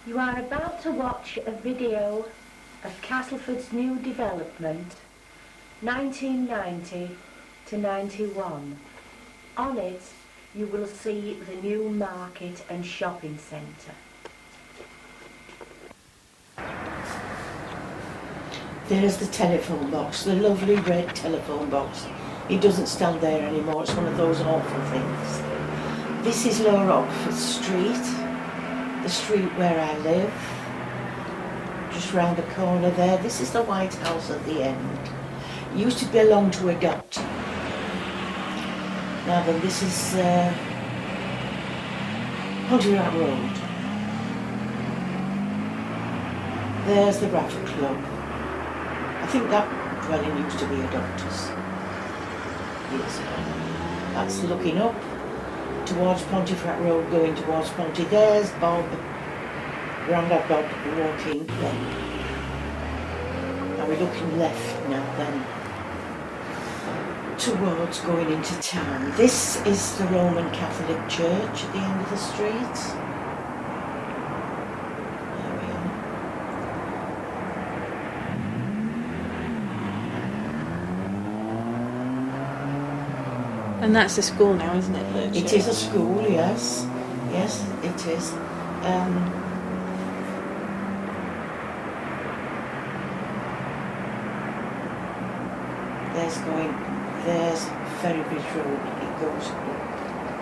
You are about to watch a video of Castleford's new development, 1990 to 91. On it, you will see the new market and shopping centre. There's the telephone box, the lovely red telephone box. It doesn't stand there anymore, it's one of those awful things. This is Lower Oxford Street, the street where I live. Just round the corner there, this is the White House at the end. It used to belong to a doctor. Now then, this is Pontefract Road. There's the Raffle Club. I think that dwelling used to be a doctor's years ago. That's looking up towards Pontefract Road, going towards Ponty. There's Bob, Grandad Bob, walking then. Are we looking left now then? Towards going into town. This is the Roman Catholic Church at the end of the street. There we are. And that's a school now, isn't it? It is a school, yes. Yes, it is. There's Ferrybridge Road. It goes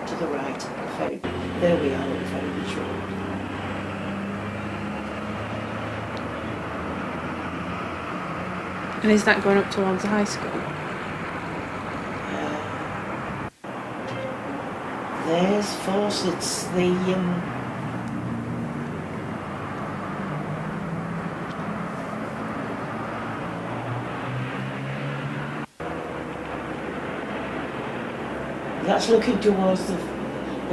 to the right. There we are at Ferrybridge Road. And is that going up towards the high school? There's Fawcett's, that's looking towards the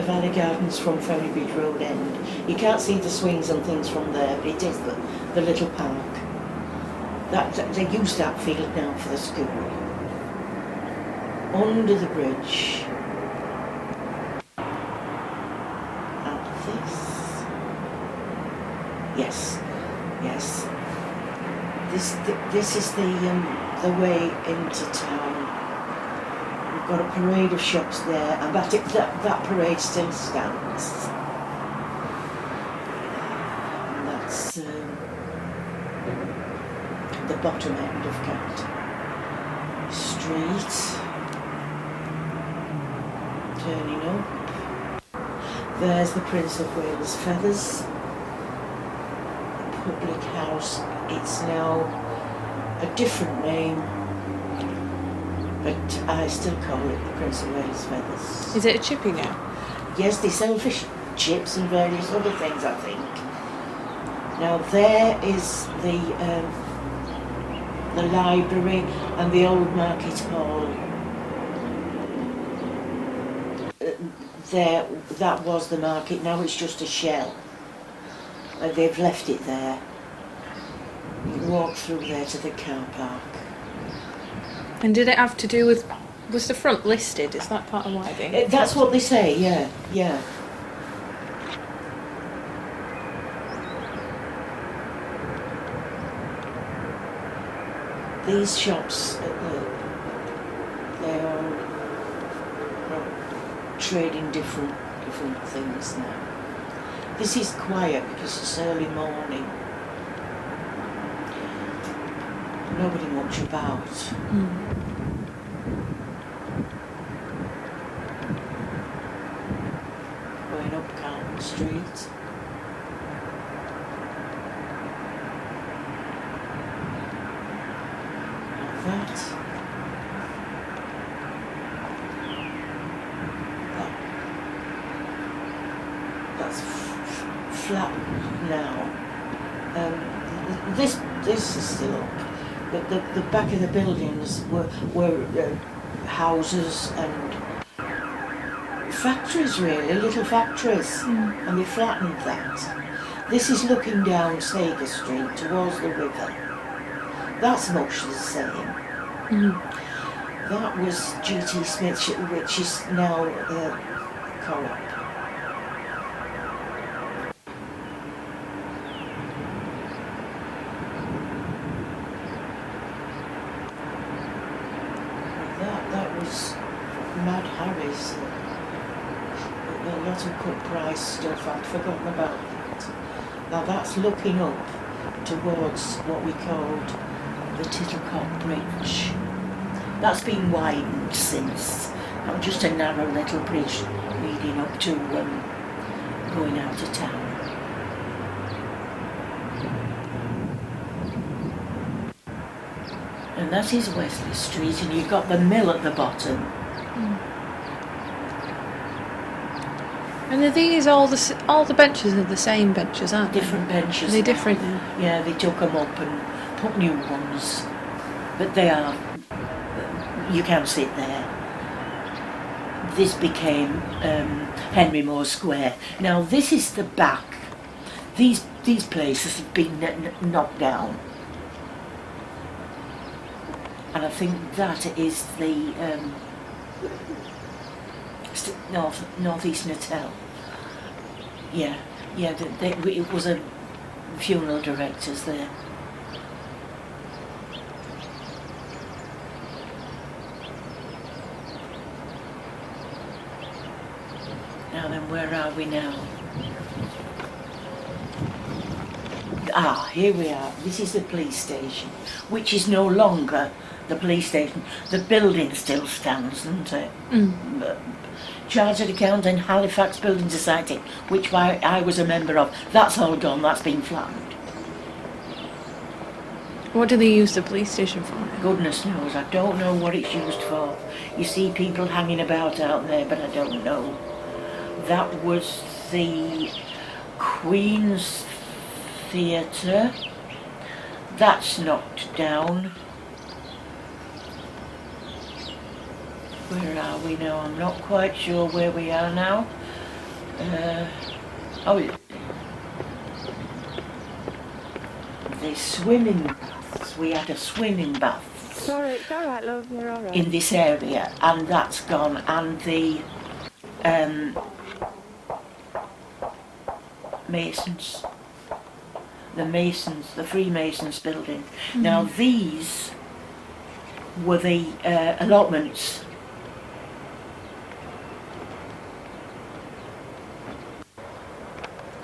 Valley Gardens from Ferrybridge Road end. You can't see the swings and things from there, but it is the little park. They use that field now for the school. Under the bridge. Yes. This is the way into town. We've got a parade of shops there, and that parade still stands. And that's the bottom end of Cat Street. Turning up. There's the Prince of Wales Feathers. Public house. It's now a different name, but I still call it the Prince of Wales Feathers. Is it a chippy now? Yes, they sell fish chips and various other things, I think. Now there is the library and the old market hall. That was the market. Now it's just a shell. They've left it there. You can walk through there to the car park. And did it have to do with... Was the front listed? Is that part of why they... That's what they say, yeah. These shops, they are trading different things now. This is quiet because it's early morning. Nobody much about. Going up Carlton Street. Like that's flat now. This is still up. The back of the buildings were houses and factories, really, little factories, and they flattened that. This is looking down Sager Street towards the river. That's much the same. That was G.T. Smith's, which is now Co-op. was Mad Harry's. A lot of cut price stuff. I'd forgotten about that. Now that's looking up towards what we called the Tittlecock Bridge. That's been widened since. Now just a narrow little bridge leading up to going out of town. And that is Wesley Street, and you've got the mill at the bottom. And are these all the benches are the same benches, aren't they? Different benches. Are they different now? Yeah, they took them up and put new ones. But they are, you can sit there. This became Henry Moore Square. Now this is the back. These places have been knocked down. And I think that is the Northeast Natal. Yeah, it was a funeral directors there. Now then, where are we now? Ah, here we are. This is the police station, which is no longer the police station. The building still stands, doesn't it? Chartered Account and Halifax Building Society, which I was a member of. That's all gone. That's been flattened. What do they use the police station for? Goodness knows. I don't know what it's used for. You see people hanging about out there, but I don't know. That was the Queen's Theatre. That's knocked down. Where are we now? I'm not quite sure where we are now. The swimming baths. We had a swimming bath. Sorry, it's all right, love. You're all right. In this area, and that's gone. And the Masons. The Freemasons building. Now these were the allotments.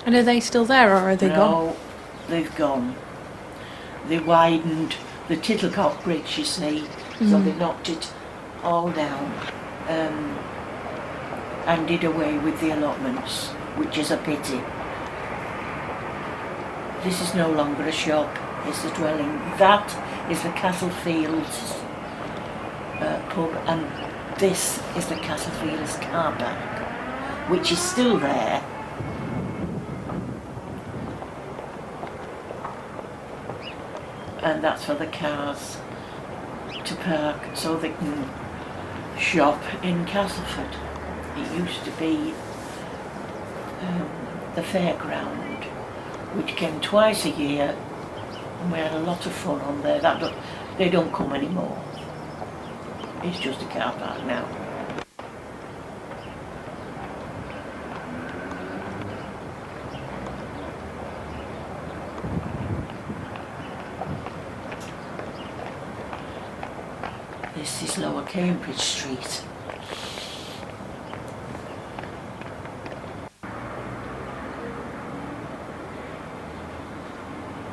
And are they still there, or are they gone? No, they've gone. They widened the Tittlecock Bridge, you see, so they knocked it all down and did away with the allotments, which is a pity. This is no longer a shop, it's a dwelling. That is the Castlefields pub, and this is the Castlefields car park, which is still there. And that's for the cars to park so they can shop in Castleford. It used to be the fairground, which came twice a year, and we had a lot of fun on there. They don't come anymore. It's just a car park now. This is Lower Cambridge Street.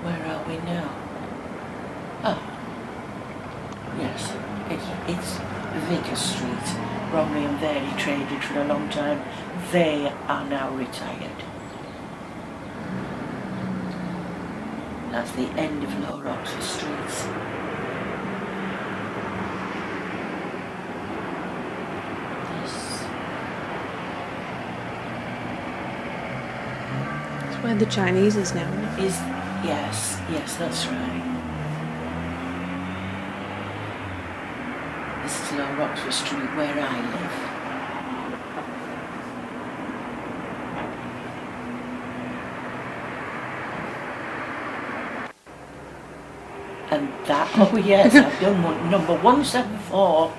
Where are we now? Ah, yes, it's Vicar Street. Bromley and Vary traded for a long time. They are now retired. That's the end of Lower Oxford Street. Where the Chinese is now. Yes, that's right. This is Lower Oxford Street, where I live. And that, oh yes, I've done one, number 174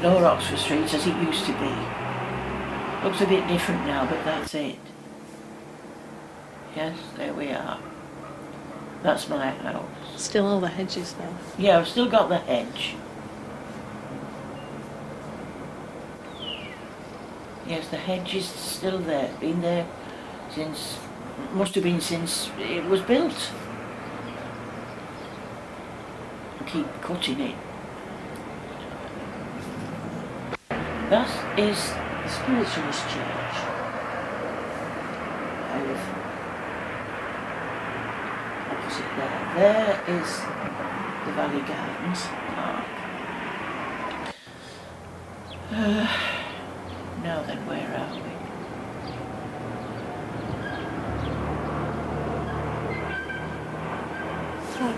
Lower Oxford Street as it used to be. Looks a bit different now, but that's it. Yes, there we are. That's my house. Still all the hedges though. Yeah, I've still got the hedge. Yes, the hedge is still there. Been there since, must have been since it was built. I keep cutting it. That is the Spiritualist Church. Opposite there. There is the Valley Gardens Park. Now then, where are we?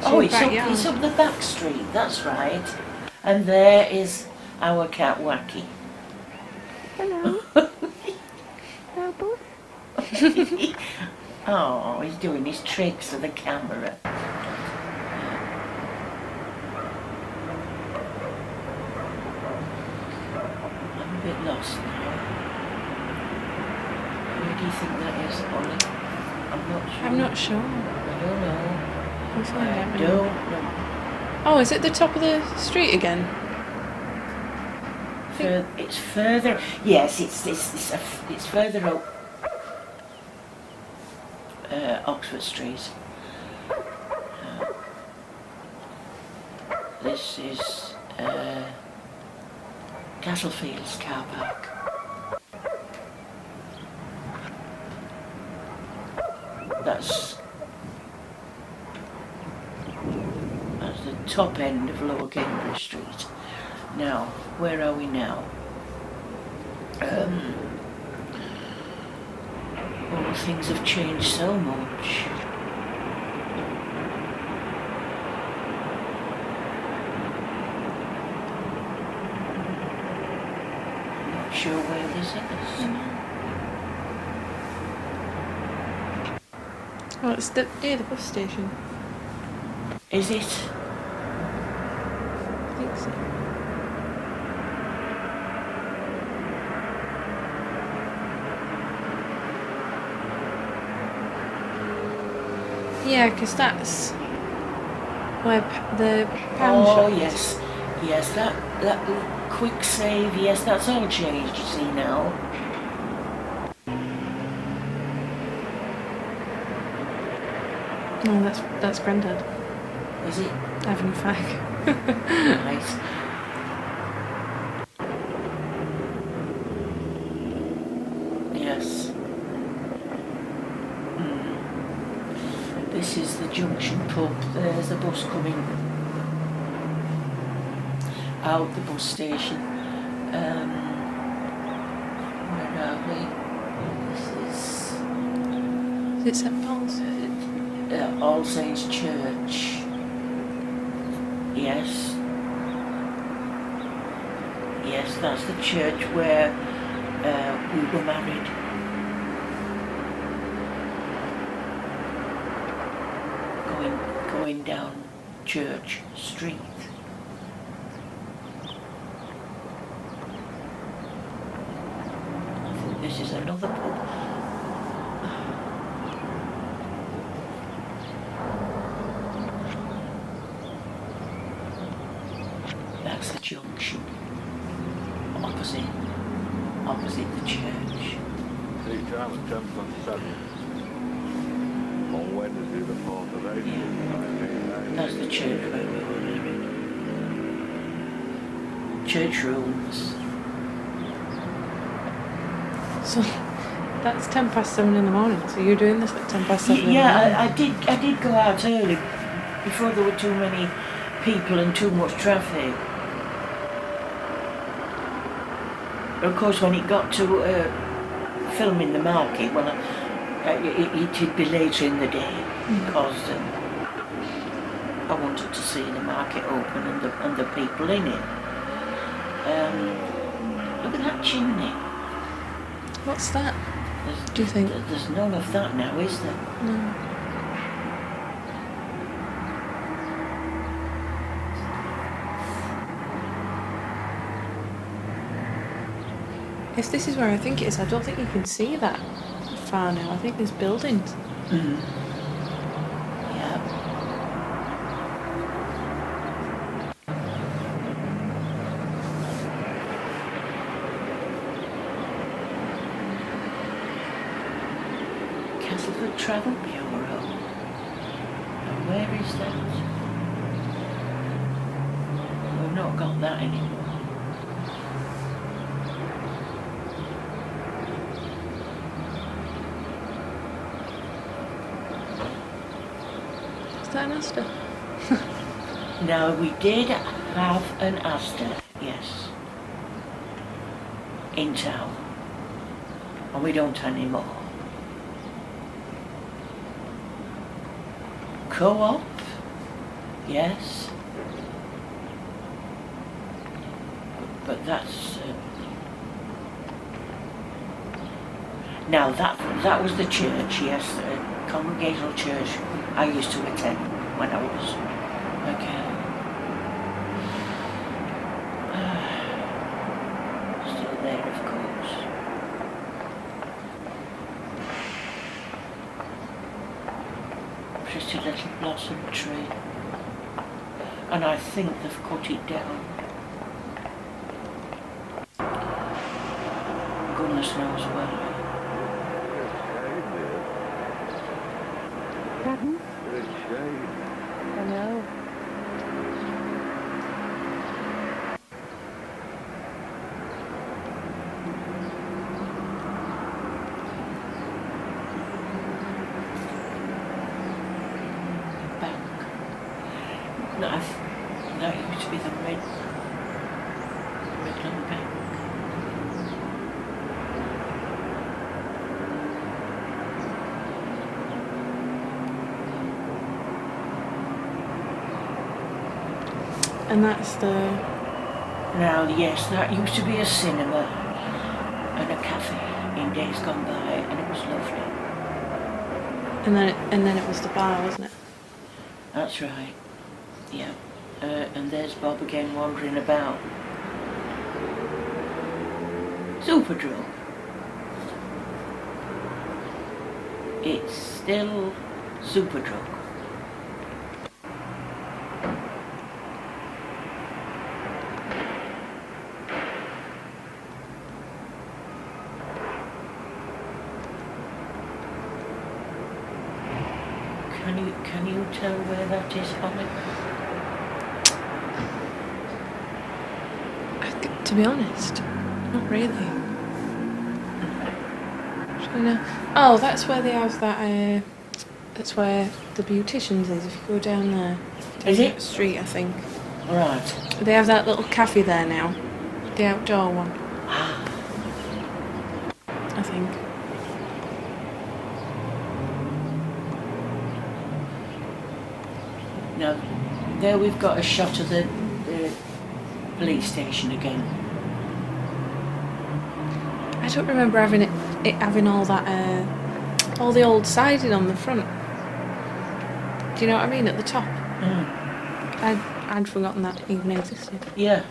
Oh, it's up the back street, that's right. And there is our cat Wacky. Hello. Hello, boss. Oh, he's doing his tricks for the camera. I'm a bit lost now. Where do you think that is, Ollie? I'm not sure. I'm not sure. I don't know. We'll find out I in a don't minute. know. Oh, is it the top of the street again? It's further. Yes, it's further up Oxford Street. This is Castleford's car park. That's the top end of Lower Cambridge Street. Now, where are we now? All things have changed so much. Not sure where this is. Oh, it's near the bus station. Is it? I think so. Yeah, because that's where the pound shop is. Yes. Yes, that quick save, yes, that's all changed, you see now. No, that's Grandad. Is it? Having a fag. Right. Yes. This is the Junction pub. There's the bus coming out the bus station. Where are we? This Is it St Paul's? is All Saints Church. Yes. Yes, that's the church where we were married. Going down Church Street. I think this is another pub. That's the junction. Opposite the church. The time at 10:07 on Wednesday the 4th of April, 1990. That's the church where we were married. Church rooms. So that's 7:10 in the morning. So you're doing this at 7:10 in the morning? Yeah, I did go out early before there were too many people and too much traffic. Of course, when it got to filming the market, well, it'd be later in the day because I wanted to see the market open and the people in it. Look at that chimney. What's that? Do you think? There's none of that now, is there? No. If this is where I think it is, I don't think you can see that far now. I think there's buildings. Mm. Yeah. Castleford Travel Bureau. And where is that? We've not got that anymore. Is that an Asda? Now, we did have an Asda, yes, in town, and we don't anymore. Co-op, yes, but that's now that was the church, yes, the congregational church I used to attend when I was okay. Still there, of course. Pretty little blossom tree, and I think they've cut it down. Goodness knows why. Pardon? It's shade. I know. Bank. That used to be the Midland Bank. And that's the... Now, yes, that used to be a cinema and a cafe in days gone by, and it was lovely. And then it was the bar, wasn't it? That's right. Yeah. And there's Bob again wandering about. Superdrug. It's still Superdrug. Can you tell where that is, Holly? To be honest, not really. Should I know? Oh, that's where they have that. That's where the beauticians is. If you go down there, Is down it? that street, I think. Right. They have that little cafe there now, the outdoor one. I think. Now, there we've got a shot of the police station again. I don't remember having it having all that, all the old siding on the front. Do you know what I mean? At the top. I'd forgotten that even existed. Yeah.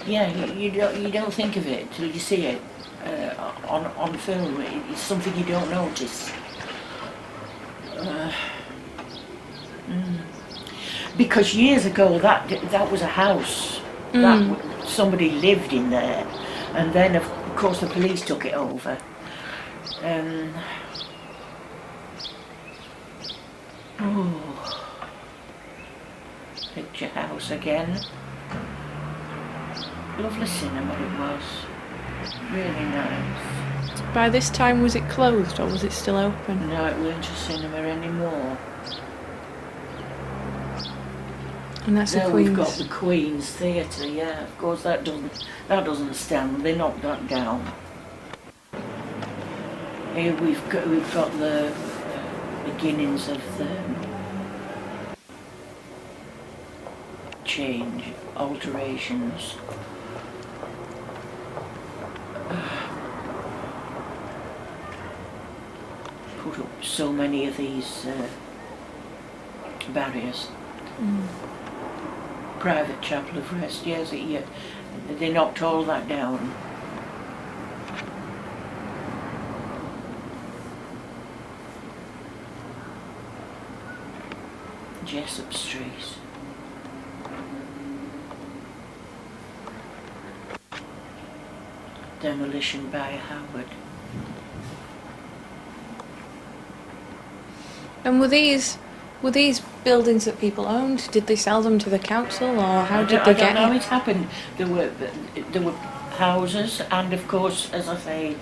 You don't think of it till you see it on film. It's something you don't notice. Because years ago that was a house. Somebody lived in there, and then of course the police took it over. Picture house again. Lovely cinema it was. Really nice. By this time, was it closed or was it still open? No, it weren't a cinema anymore. And that's the Now Queen's. we've got the Queen's Theatre, yeah. Of course that doesn't stand. They knocked that down. Here we've got the beginnings of the change, alterations. Put up so many of these barriers. Private chapel of rest, yes, they knocked all that down. Jessup Street. Demolition by Howard. And were these buildings that people owned? Did they sell them to the council, or how did they I get don't know how it? it happened. There were houses, and of course, as I say,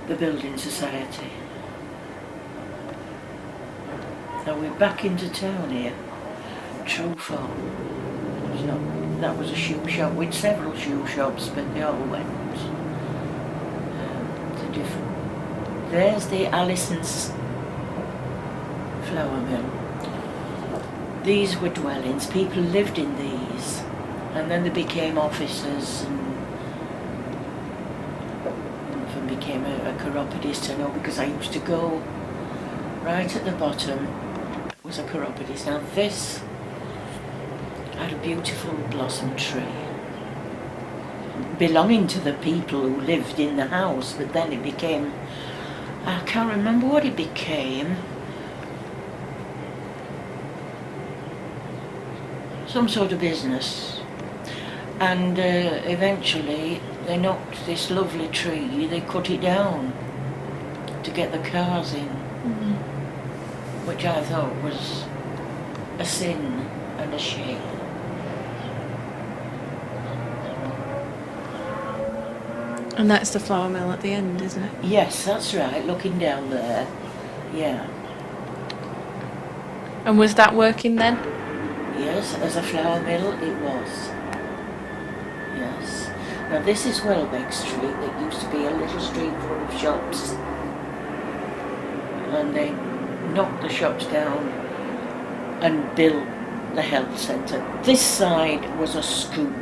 the building society. Now we're back into town here. True Farm. That was a shoe shop with several shoe shops, but they all went to different. There's the Allison's flour mill. These were dwellings. People lived in these, and then they became offices and became a chiropodist. I know because I used to go right at the bottom was a chiropodist. Now this had a beautiful blossom tree belonging to the people who lived in the house, but then it became, I can't remember what it became, some sort of business, and eventually they knocked this lovely tree, they cut it down to get the cars in, which I thought was a sin and a shame. And that's the flour mill at the end, isn't it? Yes, that's right, looking down there, yeah. And was that working then? Yes, as a flour mill it was. Yes. Now this is Welbeck Street, that used to be a little street full of shops. And they knocked the shops down and built the health centre. This side was a school.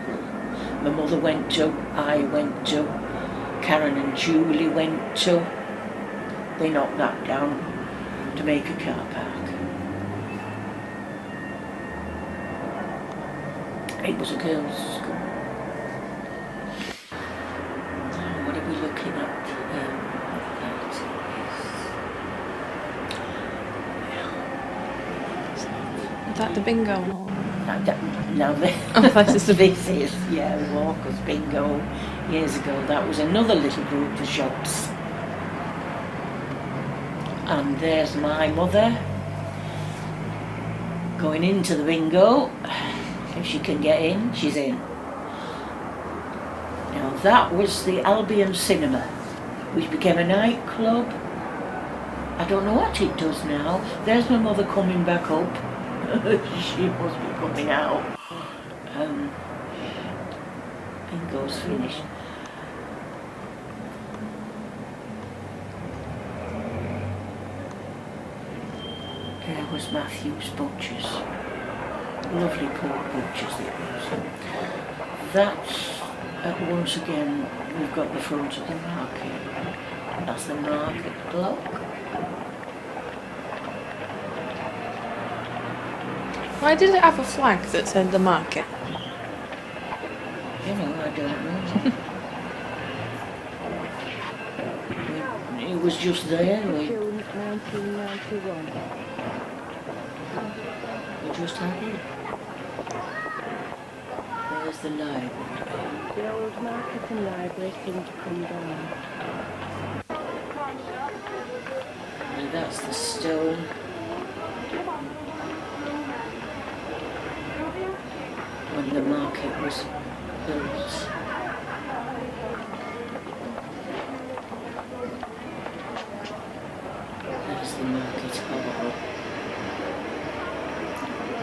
My mother went to, I went to, Karen and Julie went to. They knocked that down to make a car park. It was a girls' school. What are we looking at? Is that the bingo hall? Now this is, yeah, Walker's Bingo years ago. That was another little group of shops. And there's my mother going into the bingo. If she can get in, she's in. Now that was the Albion Cinema, which became a nightclub. I don't know what it does now. There's my mother coming back up. She must be coming out. Bingo's finished. There was Matthew's Butchers. Lovely pork butchers it was. That's, once again, we've got the front of the market. That's the market clock. Why did it have a flag that said the market? You know, I don't know. It was just there. June 1991. We just had it. There's the library. The old market and library seem to come down. And that's the stone. When the market was built. There's the market hall.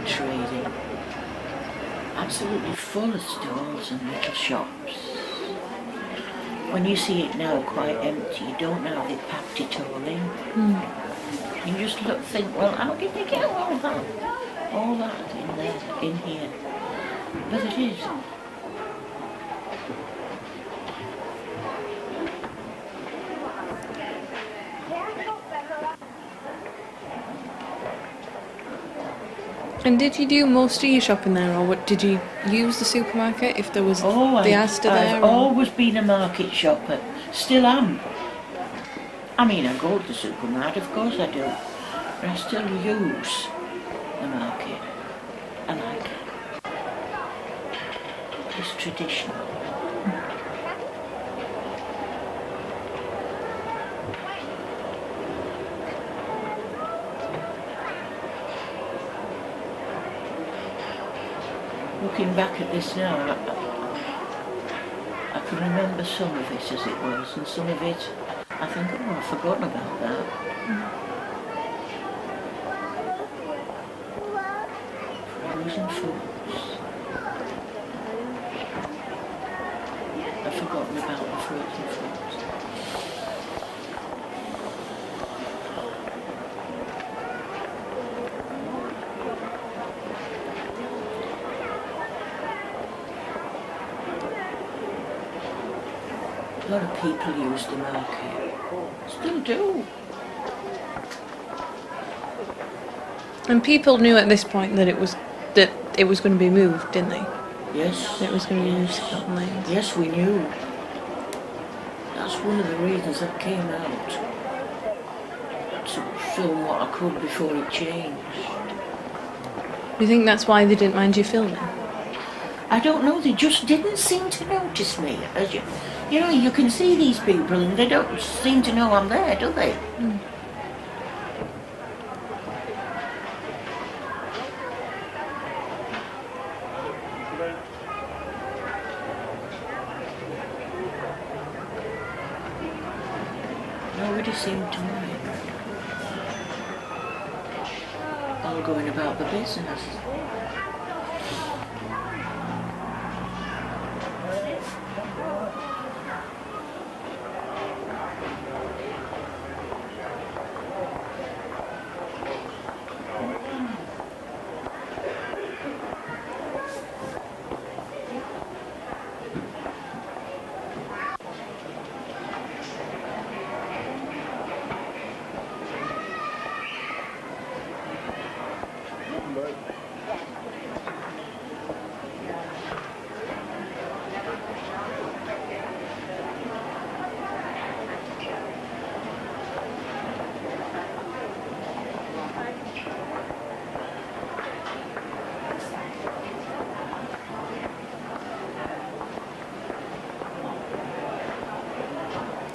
Trading. Absolutely full of stalls and little shops. When you see it now quite empty, you don't know how they packed it all in. You just think, well, how did they get all that? All that in there, in here. But it is. And did you do most of your shopping there, or what, did you use the supermarket if there was the Asda there? I've always been a market shopper. Still am. I mean, I go to the supermarket, of course I do. But I still use the market. I like it. It's traditional. looking back at this now, I can remember some of it as it was, and some of it, I think, oh, I've forgotten about that. Frozen foods. I've forgotten about the frozen foods. A lot of people use the market. Still do. And people knew at this point that it was going to be moved, didn't they? Yes. That it was going to be moved to Scotland Lanes. Yes, we knew. That's one of the reasons I came out. To film what I could before it changed. Do you think that's why they didn't mind you filming? I don't know, they just didn't seem to notice me. As you know, you can see these people and they don't seem to know I'm there, do they? Mm. Nobody seemed to mind. All going about the business.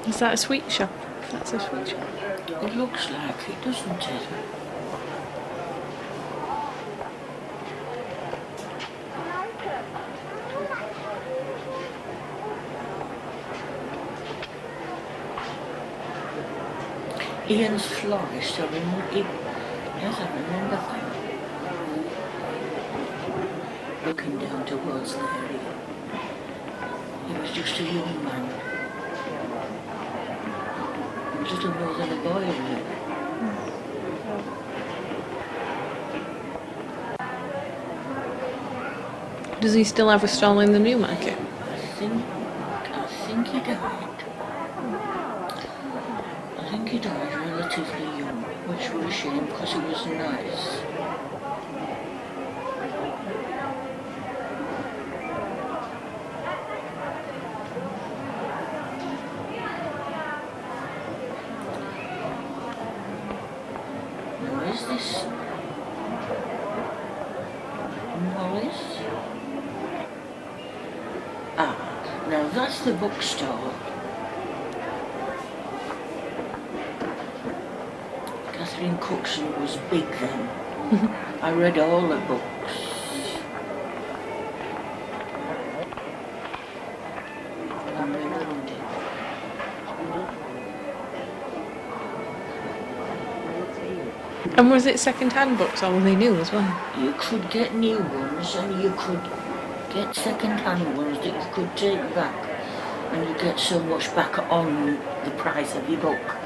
Is that a sweet shop? That's a sweet shop. It looks like it, doesn't it? Ian's florist, I remember that. Looking down towards there, he was just a young man. Little more than a boy, really. Does he still have a stall in the new market? I think he died. I think he died relatively young, which was a shame because he was nice. Is this Molly's? Ah, now that's the bookstore. Catherine Cookson was big then. I read all the books. And they loved it. And was it second-hand books or were they new as well? You could get new ones and you could get second-hand ones that you could take back and you get so much back on the price of your book.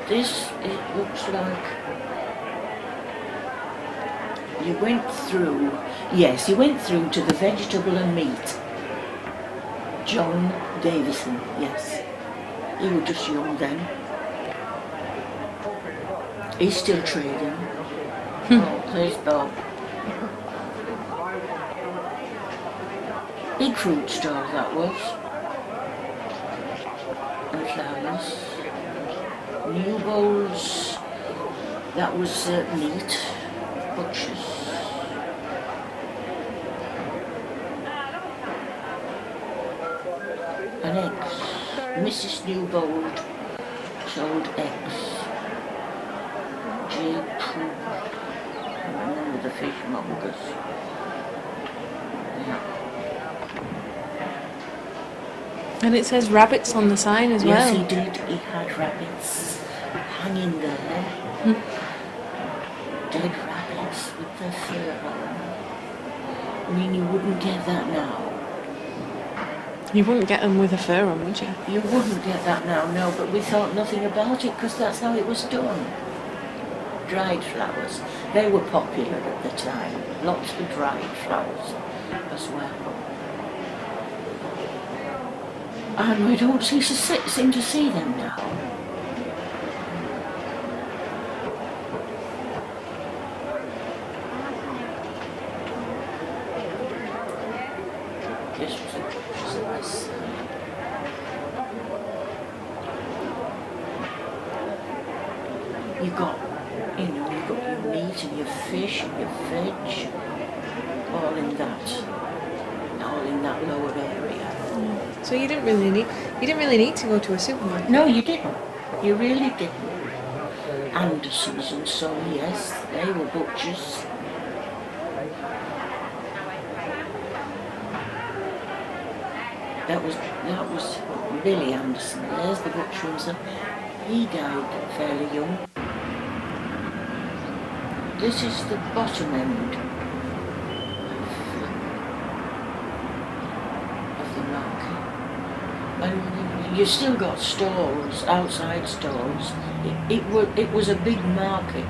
This, it looks like you went through, yes, you went through to the vegetable and meat. John Davison, yes. He was just young then. He's still trading. Oh, there's Bob. Big fruit store that was. And flowers. New bowls. That was meat. Butchers. And eggs. Mrs. Newbold sold eggs. I remember the the fishmongers. Yeah. And it says rabbits on the sign as Yes, well. he did. He had rabbits hanging there. Dead rabbits with their fur on. I mean, you wouldn't get that now. You wouldn't get them with a fur on, would you? You wouldn't get that now, no, but we thought nothing about it because that's how it was done. Dried flowers. They were popular at the time. Lots of dried flowers as well. And we don't seem to see them now. This was a nice you got your meat and your fish and your veg, all in that lower area. So you didn't really need to go to a supermarket. No, you didn't. You really didn't. Andersons and Son, yes, they were butchers. That was Billy Anderson. There's the butcher himself. He died fairly young. This is the bottom end of the market. And you still got stalls, outside stalls. It was a big market.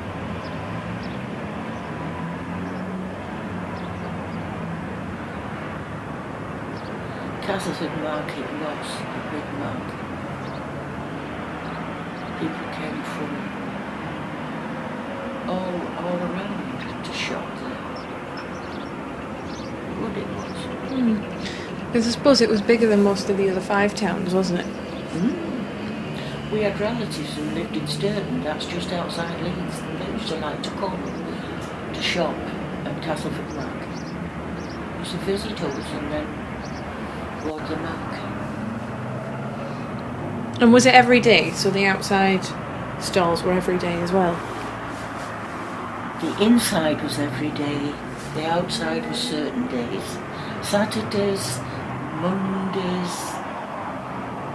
Castleford market was a big market. People came from all around to shop there. What it was. Because I suppose it was bigger than most of the other 5 towns, wasn't it? We had relatives who lived in Sturton, that's just outside Leeds, and they used to like to come to shop at Castleford market. Used to visit us and then go to the market. And was it every day? So the outside stalls were every day as well? The inside was every day, the outside was certain days. Saturdays, Mondays,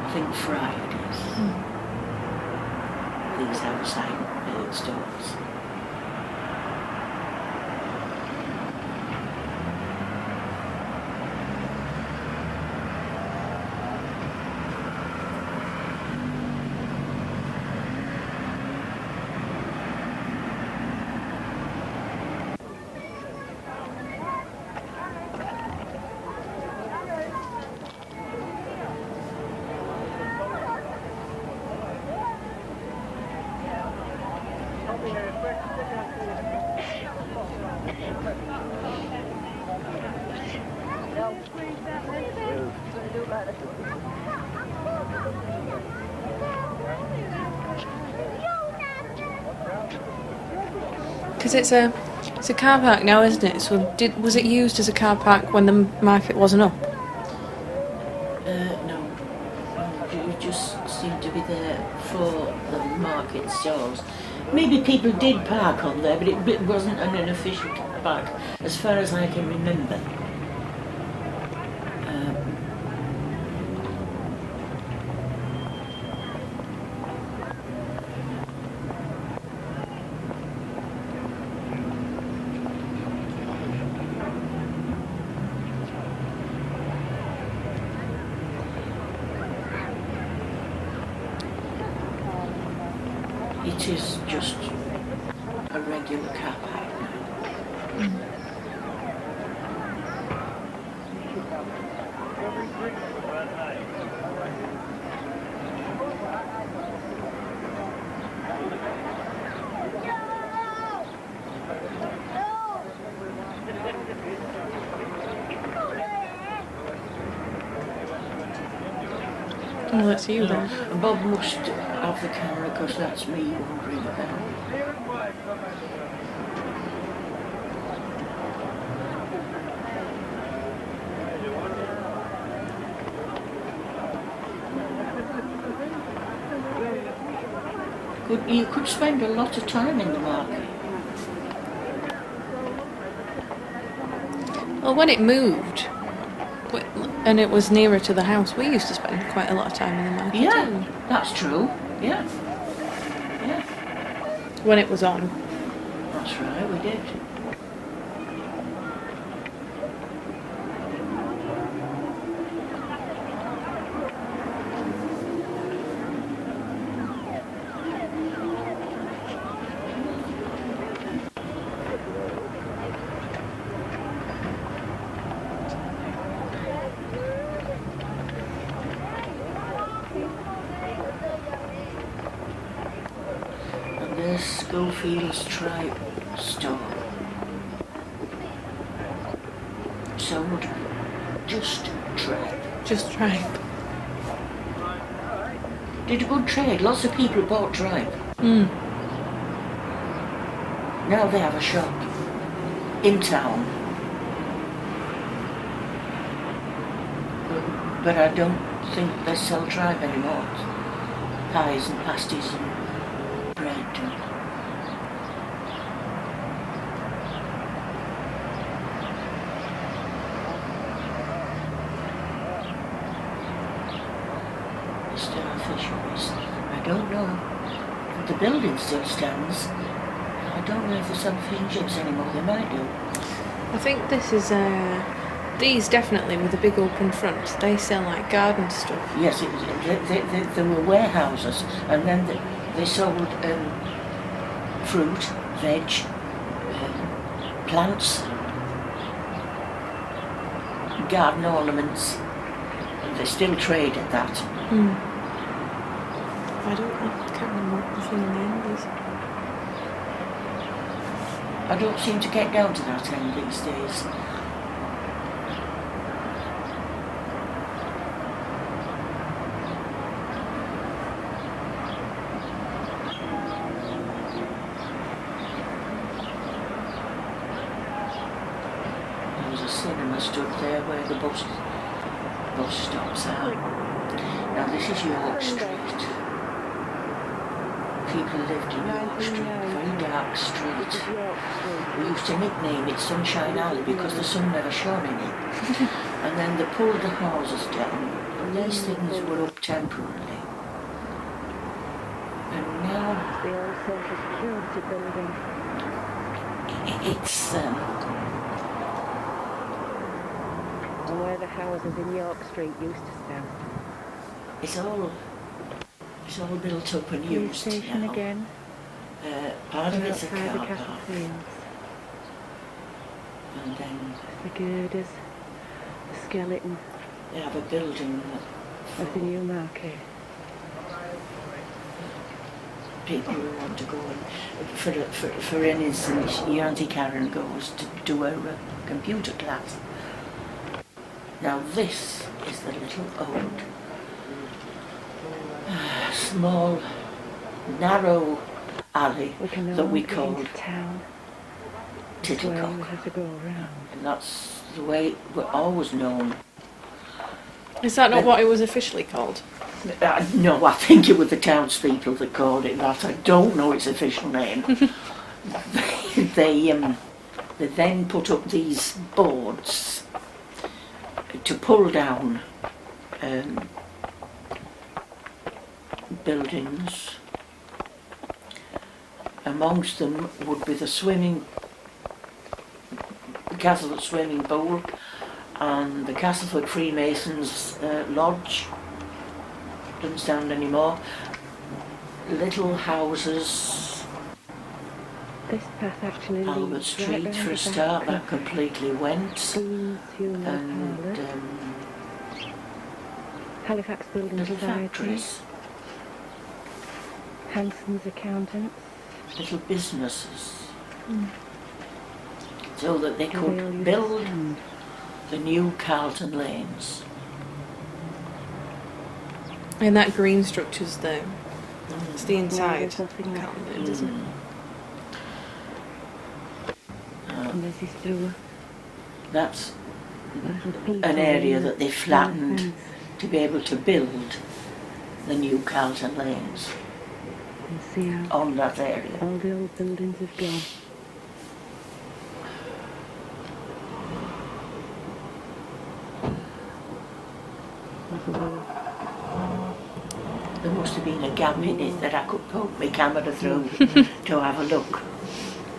I think Fridays. These outside stalls. Because it's a car park now, isn't it? So was it used as a car park when the market wasn't up? No. You just seemed to be there for the market stalls. Maybe people did park on there, but it wasn't an official park, as far as I can remember. It is just a regular car park now. Oh, that's you there. And Bob must have the camera because that's me wandering about. You could spend a lot of time in the market. Well, when it moved, and it was nearer to the house, we used to spend quite a lot of time in the market. Yeah, didn't we? that's true. Yeah. Yeah, When it was on. that's right, we did. And there's Schofield's Tripe store. Sold just tripe. Just tripe. Did a good trade. Lots of people bought tripe. Mm. Now they have a shop in town. But I don't think they sell tripe anymore. Pies and pasties and bread. And starfisheries. I don't know. The building still stands. I don't know if they sell fish and chips anymore. They might do. I think this is these definitely with a big open front. They sell like garden stuff. Yes, there were warehouses, and then they sold fruit, veg, plants, garden ornaments. They still trade at that. Mm. I can't remember what the thing name is. I don't seem to get down to that end these days. There was a cinema stood there where the bus stops are. Now this is York Street. People lived in York Street, very dark street. We used to nickname it Sunshine Alley because the sun never shone in it. And then they pulled the houses down, and these things were up temporarily. And now The old Social Security building. it's And where the houses in York Street used to stand. it's all built up and Police used station now. again. Part of it's a Outside the car Castle park, Fields. and then The girders. The skeleton they have a building of the new market. people who want to go and, for instance, your Auntie Karen goes to do a computer class. Now this is the little old, small, narrow alley We can no that we longer called into town. That's where we Tittlecock. have to go around. And that's the way we're always known. Is that not what it was officially called? No, I think it was the townspeople that called it that. I don't know its official name. They then put up these boards to pull down buildings. Amongst them would be the Castleford swimming pool and the Castleford Freemasons lodge. Doesn't stand anymore. Little houses. This path actually Albert leads Street right round for a the start, back that of completely went. Queen's Funeral And Parlour, Halifax Building little Society, factories, Hanson's Accountants. little businesses, so that they where they all could used to build stand. the new Carlton Lanes. And that green structure's the it's the inside. there's nothing left. Can't remember, isn't it? And there's this blue That's little an peephole area in that they the flattened fence. to be able to build the new Carlton Lanes And see how on that area. all the old buildings have gone. possibly. There must have been a gap in it that I could poke my camera through to have a look.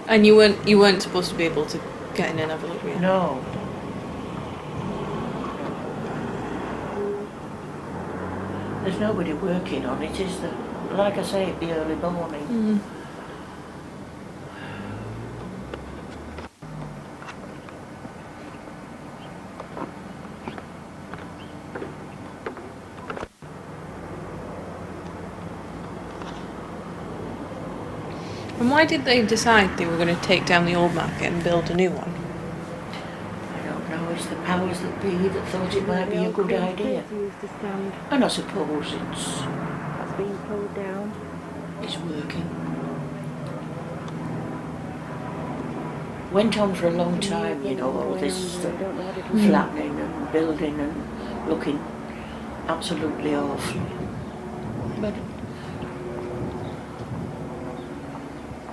And you weren't supposed to be able to get in and have a look, were you? No. There's nobody working on it, is there? Like I say, it'd be early morning. Mm. And why did they decide they were going to take down the old market and build a new one? I don't know, it's the powers that be that thought it might be a good idea. Used to stand. And I suppose That's been pulled down. it's working. Went on for a long time, you know, all this flattening and building and looking absolutely awful. But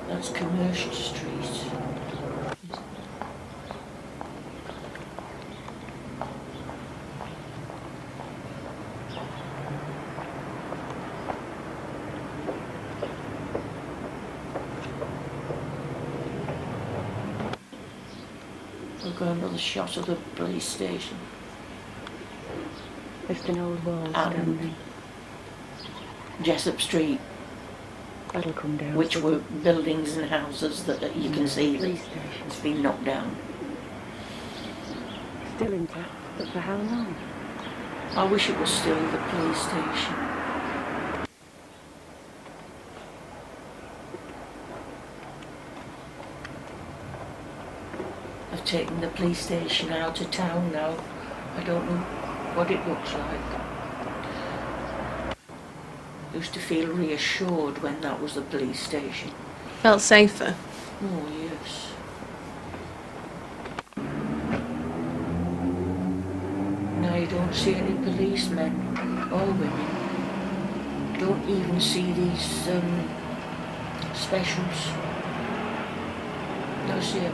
that's Commercial Street. We've got another shot of the police station. Just an old wall And standing. Jessup Street, That'll come down. which were buildings and houses that you can see that Police station. it's been knocked down. Still intact, but for how long? I wish it was still the police station. I've taken the police station out of town now. I don't know what it looks like. Used to feel reassured when that was the police station. Felt safer. Oh yes. Now you don't see any policemen or women. Don't even see these specials. No see it.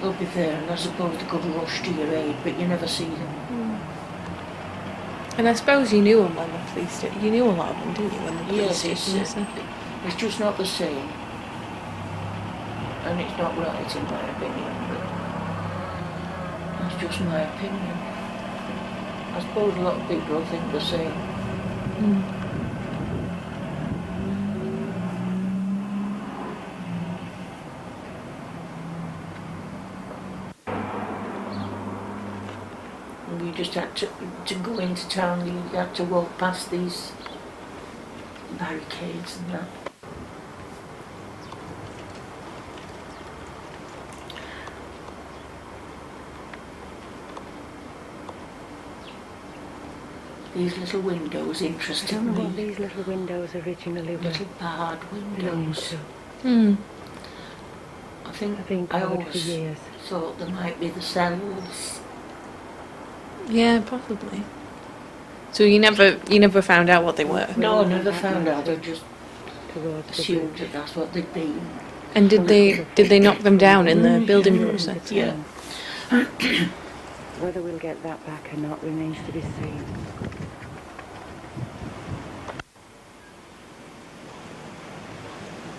They'll be there, and I suppose they could rush to your aid, but you never see them. And I suppose you knew them when the police did. You knew a lot of them, didn't you, when the police Yes, station was there? it's just not the same, and it's not right in my opinion. But that's just my opinion. I suppose a lot of people will think the same. Mm. You just had to go into town, you had to walk past these barricades and that. These little windows I interested don't know what me. these little windows originally were. Little barred belonged windows. to. Mm. I I've been I covered for always years. thought there might be the cells. Yeah, possibly. So you never found out what they were. No, I never found out. I just Towards the assumed bridge. that that's what they'd been. And did they knock them down in the building process? Yeah. Whether we'll get that back or not remains to be seen.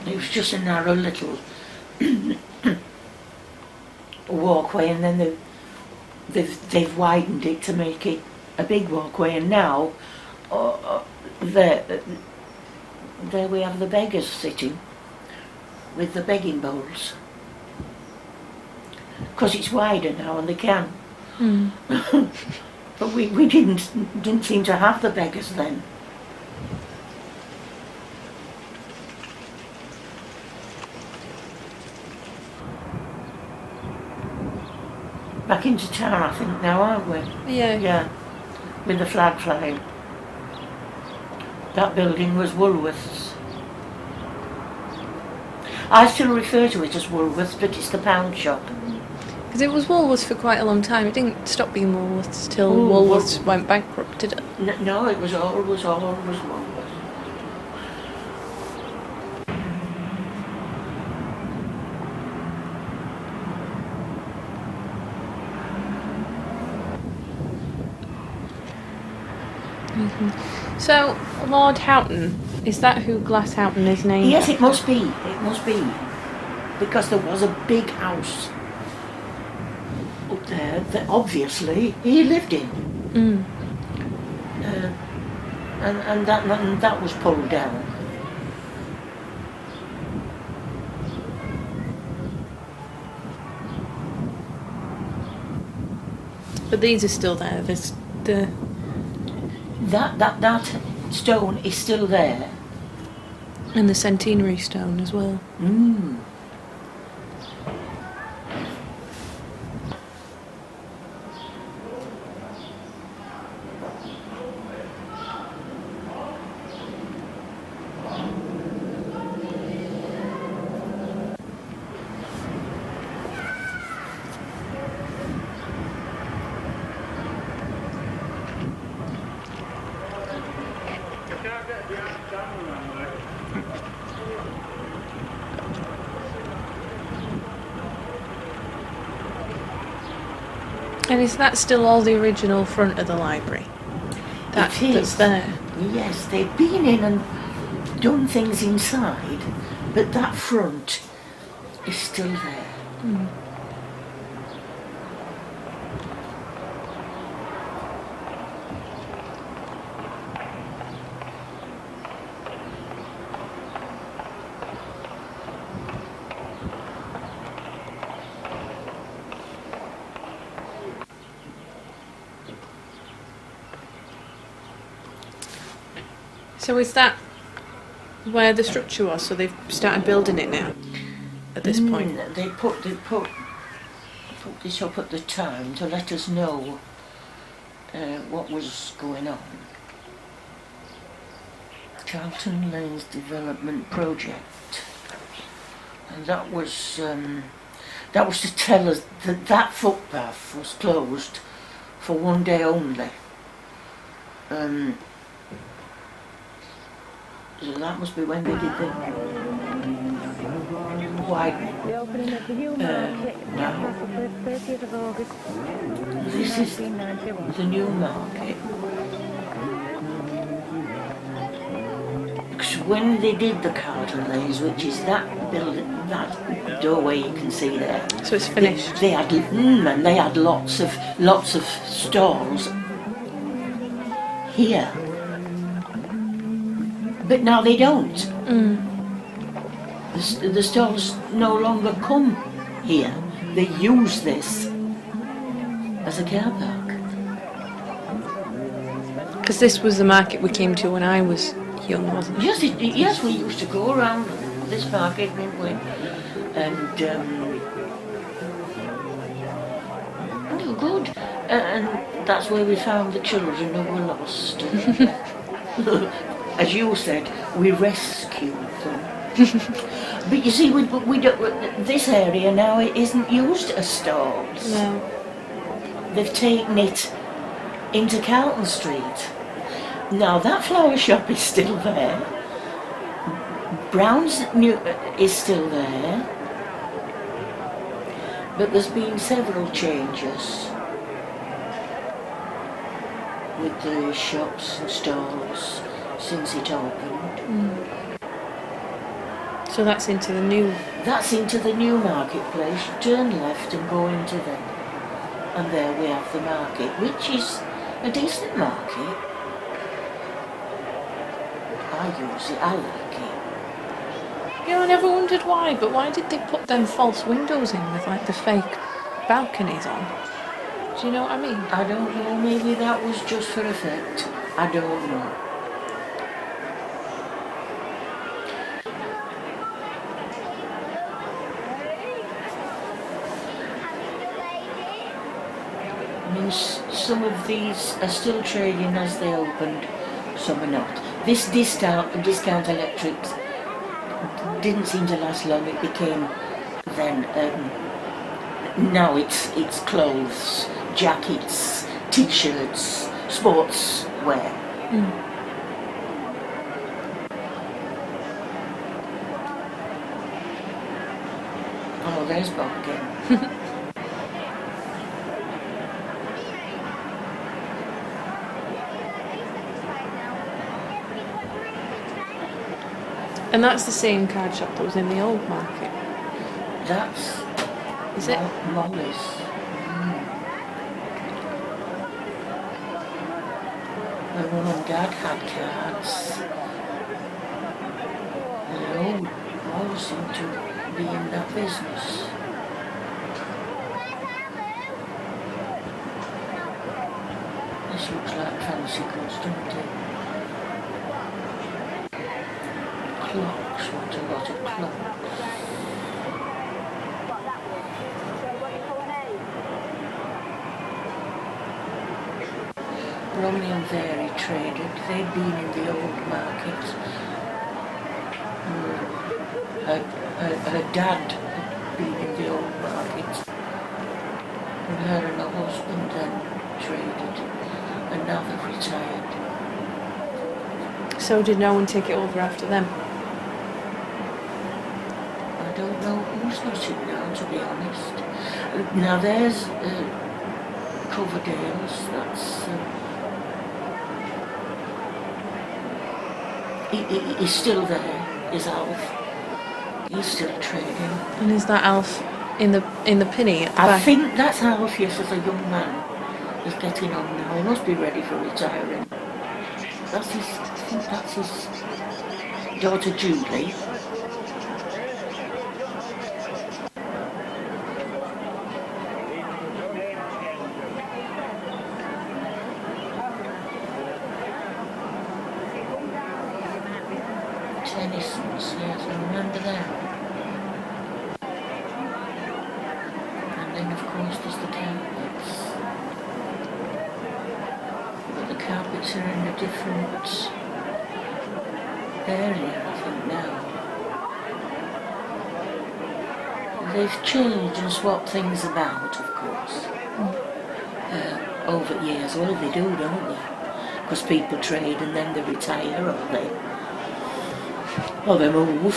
It was just a narrow little walkway, and then they've widened it to make it a big walkway, and now there we have the beggars sitting with the begging bowls, because it's wider now and they can. Mm. But we didn't seem to have the beggars then. Back into town, I think, now, aren't we? Yeah. Yeah, with the flag flying. That building was Woolworths. I still refer to it as Woolworths, but it's the pound shop. Because it was Woolworths for quite a long time. It didn't stop being Woolworths till Oh, Woolworths went bankrupt, did it? No, it was always Woolworths. So, Lord Houghton, is that who Glass Houghton is named Yes, after? it must be. It must be. Because there was a big house up there that obviously he lived in. And that was pulled down. But these are still there. There's the... That stone is still there. And the centenary stone as well. And is that still all the original front of the library? That's there? Yes, they've been in and done things inside, but that front is still there. So is that where the structure was? So they've started building it now at this point? They put this up at the time to let us know what was going on. Charlton Lanes Development Project, and that was to tell us that that footpath was closed for one day only. So that must be when they did the widening. The opening of the new market, now, Castleford, 30th of August, this is 1991. the new market. Because when they did the Carlton Lanes, which is that building, that doorway you can see there. So it's finished. They had, and they had lots of stalls here. But now they don't. The stalls no longer come here. They use this as a car park. Because this was the market we came to when I was young, wasn't it? Yes, we used to go around this market, didn't we? And oh, good. And that's where we found the children who were lost. As you said, we rescued them. But you see, we don't, this area now it isn't used as stalls. No. They've taken it into Carlton Street. Now that flower shop is still there. Brown's is still there. But there's been several changes with the shops and stalls since it opened. So that's into the new... That's into the new marketplace. You turn left and go into there. And there we have the market, which is a decent market. I use it, I like it. You know, I never wondered why, but why did they put them false windows in with like the fake balconies on? Do you know what I mean? I don't know, maybe that was just for effect. I don't know. I mean, some of these are still trading as they opened, some are not. This discount electrics didn't seem to last long. It became then, now it's clothes, jackets, t-shirts, sports wear. Oh, there's Bob again. And that's the same card shop that was in the old market. That's Is it? Molly's. My mum and dad had cards. They all seem to be in that business. This looks like fancy goods, doesn't it? Clocks, what a lot of clocks. Bromley and Vary traded. They'd been in the old market. Her dad had been in the old market. And her and her husband then traded. And now they've retired. So did no one take it over after them? I don't know who's got it now, to be honest. Now there's Coverdale's. That's he's still there. Is Alf? He's still trading. And is that Alf in the penny at the I back? think that's Alf. Yes, as a young man, he's getting on now. He must be ready for retiring. I think that's his daughter Julie. Tennyson's, yes, I remember that. And then of course there's the carpets. But the carpets are in a different area, I think, now. They've changed and swapped things about, of course, over years. Well, they do, don't they? Because people trade and then they retire, or they move.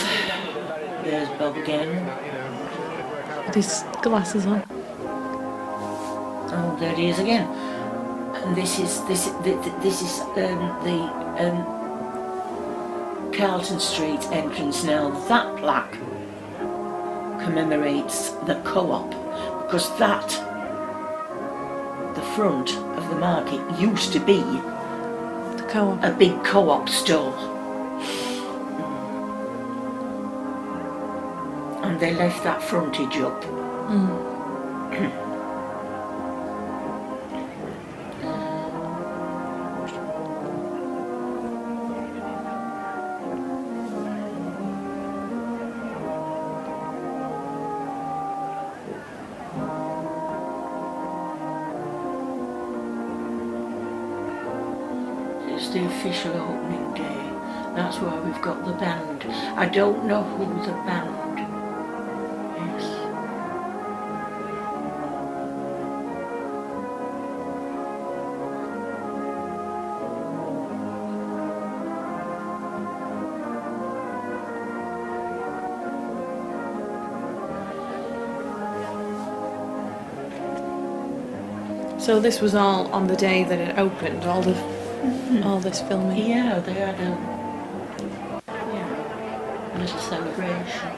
There's Bob again. With his glasses on. Oh, there he is again. And this is the Carlton Street entrance now. That plaque commemorates the co-op, because the front of the market used to be The co-op. a big co-op store. And they left that frontage up. It's the official opening day. That's why we've got the band. I don't know who the band is. So this was all on the day that it opened, all this filming. Yeah, they had a little celebration.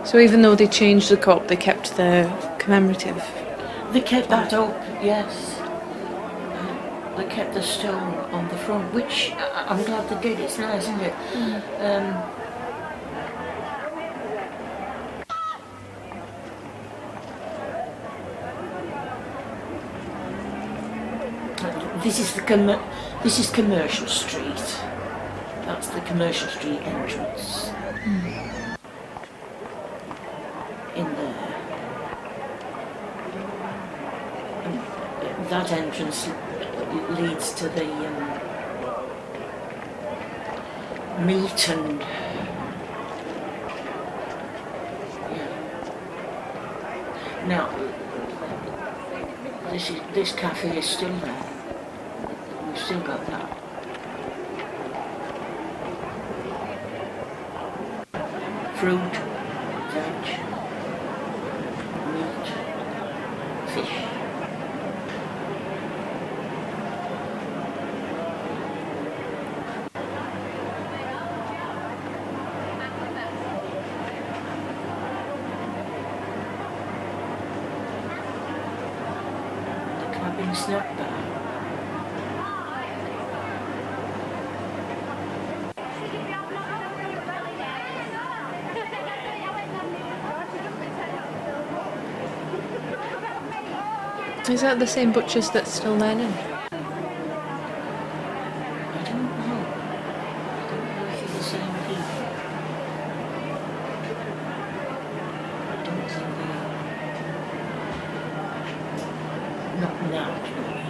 So even though they changed the co-op, they kept the commemorative. They kept that up, yes. They kept the stone on the front, which I'm glad they did. It's nice, isn't it? This is Commercial Street. That's the Commercial Street entrance. In there. And that entrance leads to the meat and now this cafe is still there. We've still got that. Fruit, veg. snack bar. Is that the same butcher's that's still there now? I don't know. I don't know if they're the same people. I don't think they are. Not now, anyway.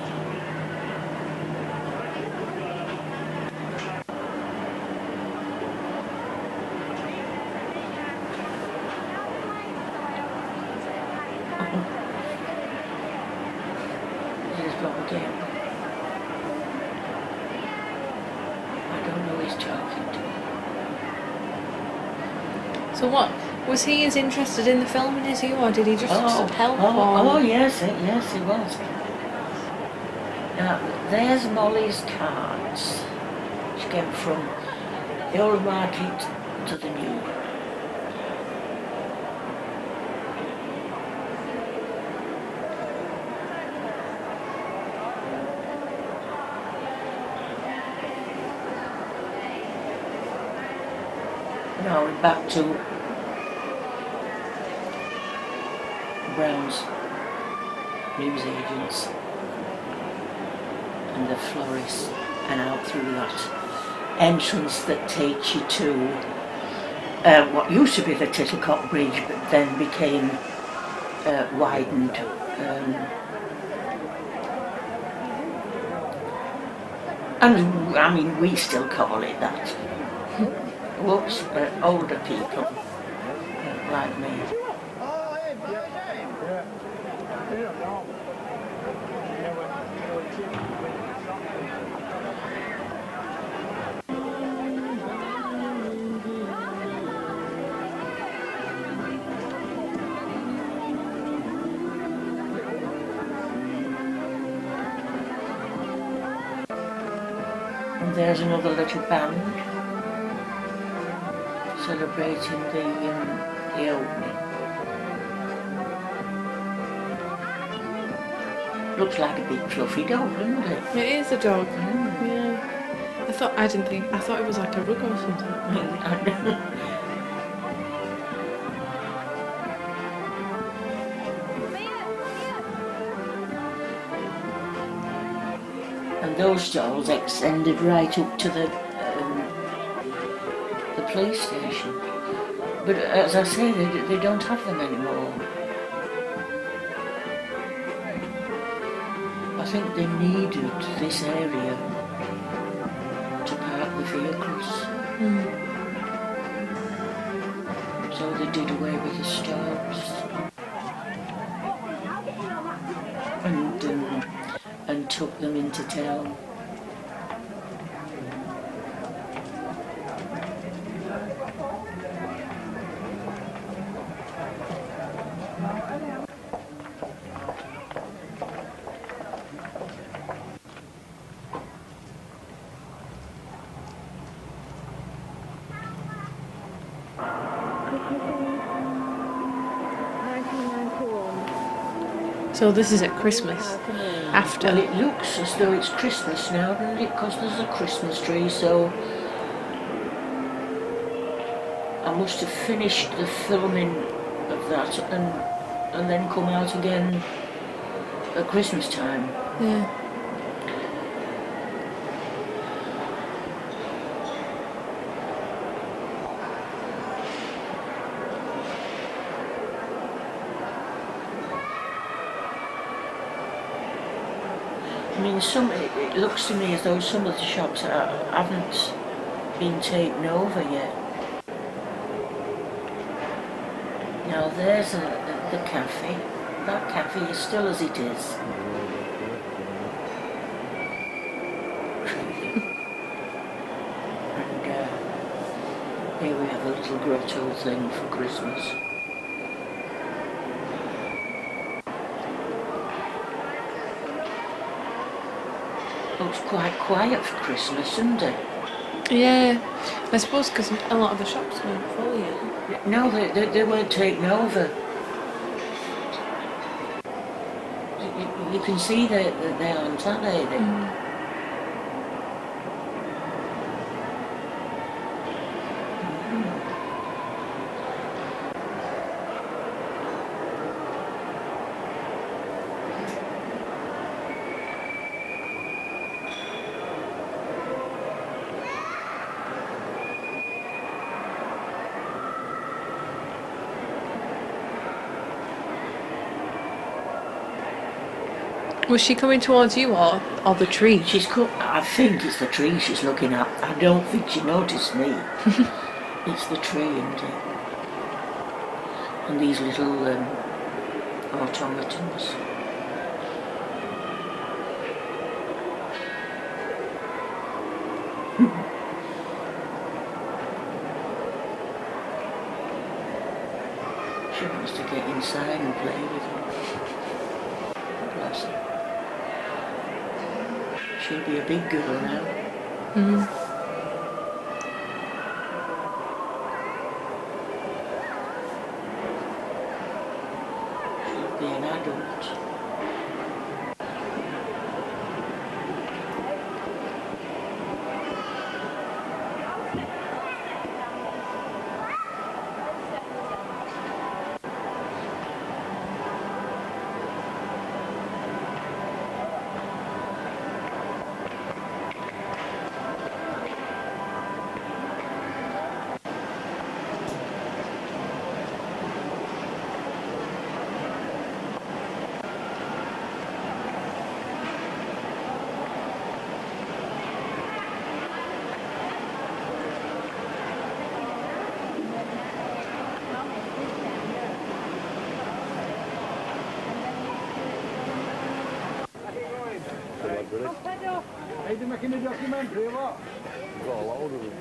There's Bob again. I don't know who he's talking to. So what? Was he as interested in the filming as you, or did he just help? Oh, yes, yes, he was. Now, there's Molly's cards. She came from the old market to the new. Now we're back to Brown's newsagents and the florist, and out through that entrance that takes you to what used to be the Tittlecock Bridge but then became widened. And I mean, we still call it that. Whoops, older people like me. And there's another little band celebrating the opening. Looks like a big fluffy dog, doesn't it? It is a dog. Yeah. I thought it was like a rug or something. And those stalls extended right up to the police station. But as I say, they don't have them anymore. I think they needed this area to park the vehicles. So they did away with the stalls. And took them into town. So this is at Christmas. After. Well, it looks as though it's Christmas now, doesn't it? Because there's a Christmas tree, so I must have finished the filming of that and then come out again at Christmas time. Yeah. I mean, it looks to me as though some of the shops haven't been taken over yet. Now there's the cafe. That cafe is still as it is. And here we have a little grotto thing for Christmas. Looks quite quiet for Christmas, isn't it? Yeah, I suppose because a lot of the shops weren't full yet. No, they weren't taken over. You can see that they aren't, aren't they? Was she coming towards you or the tree? I think it's the tree she's looking at. I don't think she noticed me. It's the tree, isn't it? And these little automatons. She wants to get inside and play with them. Bless her. She'll be a big girl now. She'll be an adult. Are you making a documentary or what? We've got a load of them.